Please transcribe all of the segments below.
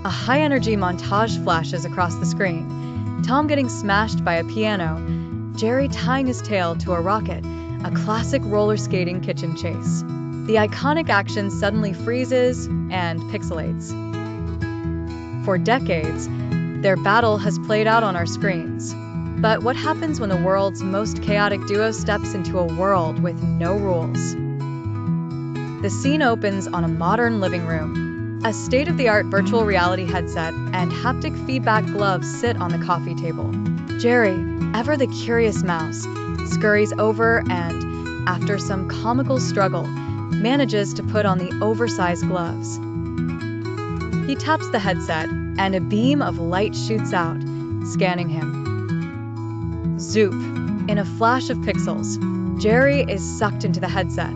A high-energy montage flashes across the screen. Tom getting smashed by a piano, Jerry tying his tail to a rocket, a classic roller skating kitchen chase. The iconic action suddenly freezes and pixelates. For decades, their battle has played out on our screens. But what happens when the world's most chaotic duo steps into a world with no rules? The scene opens on a modern living room. A state-of-the-art virtual reality headset and haptic feedback gloves sit on the coffee table. Jerry, ever the curious mouse, scurries over and, after some comical struggle, manages to put on the oversized gloves. He taps the headset, and a beam of light shoots out, scanning him. Zoop! In a flash of pixels, Jerry is sucked into the headset.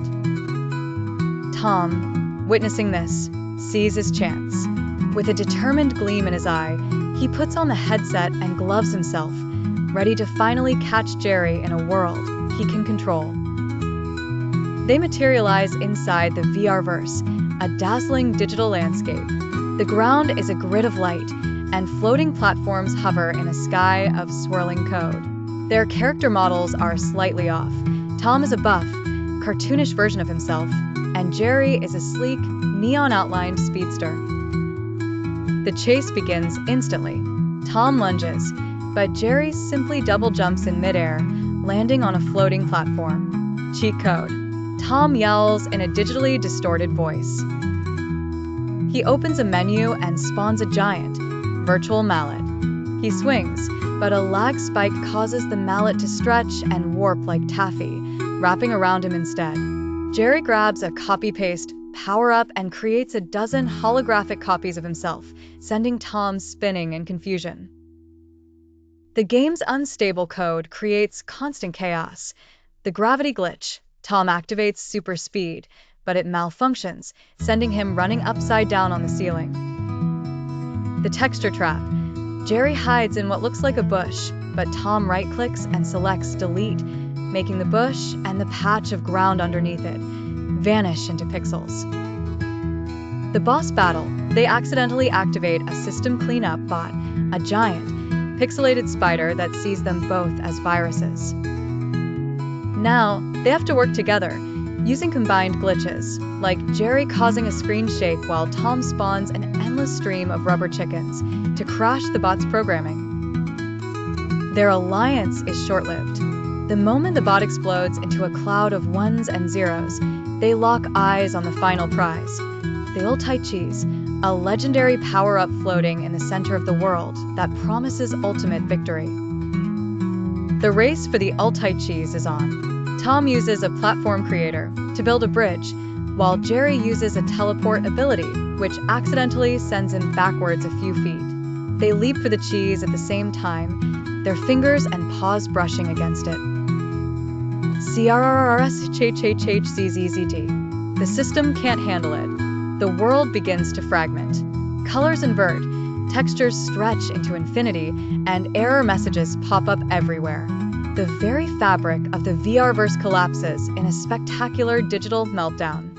Tom, witnessing this, sees his chance. With a determined gleam in his eye, he puts on the headset and gloves himself, ready to finally catch Jerry in a world he can control. They materialize inside the VR-verse, a dazzling digital landscape. The ground is a grid of light, and floating platforms hover in a sky of swirling code. Their character models are slightly off. Tom is a buff, cartoonish version of himself, and Jerry is a sleek, neon-outlined speedster. The chase begins instantly. Tom lunges, but Jerry simply double jumps in midair, landing on a floating platform. Cheat code. Tom yowls in a digitally distorted voice. He opens a menu and spawns a giant, virtual mallet. He swings, but a lag spike causes the mallet to stretch and warp like taffy, wrapping around him instead. Jerry grabs a copy-paste, power-up, and creates a dozen holographic copies of himself, sending Tom spinning in confusion. The game's unstable code creates constant chaos. The gravity glitch. Tom activates super speed, but it malfunctions, sending him running upside down on the ceiling. The texture trap. Jerry hides in what looks like a bush, but Tom right-clicks and selects delete, making the bush and the patch of ground underneath it vanish into pixels. The boss battle. They accidentally activate a system cleanup bot, a giant, pixelated spider that sees them both as viruses. Now, they have to work together, using combined glitches, like Jerry causing a screen shake while Tom spawns an endless stream of rubber chickens to crash the bot's programming. Their alliance is short-lived. The moment the bot explodes into a cloud of ones and zeros, they lock eyes on the final prize, the Ultite-Cheese, a legendary power-up floating in the center of the world that promises ultimate victory. The race for the Ultite-Cheese is on. Tom uses a platform creator to build a bridge, while Jerry uses a teleport ability, which accidentally sends him backwards a few feet. They leap for the cheese at the same time, their fingers and paws brushing against it. CRRRSHHHZZZT. The system can't handle it. The world begins to fragment. Colors invert, textures stretch into infinity, and error messages pop up everywhere. The very fabric of the VR-verse collapses in a spectacular digital meltdown.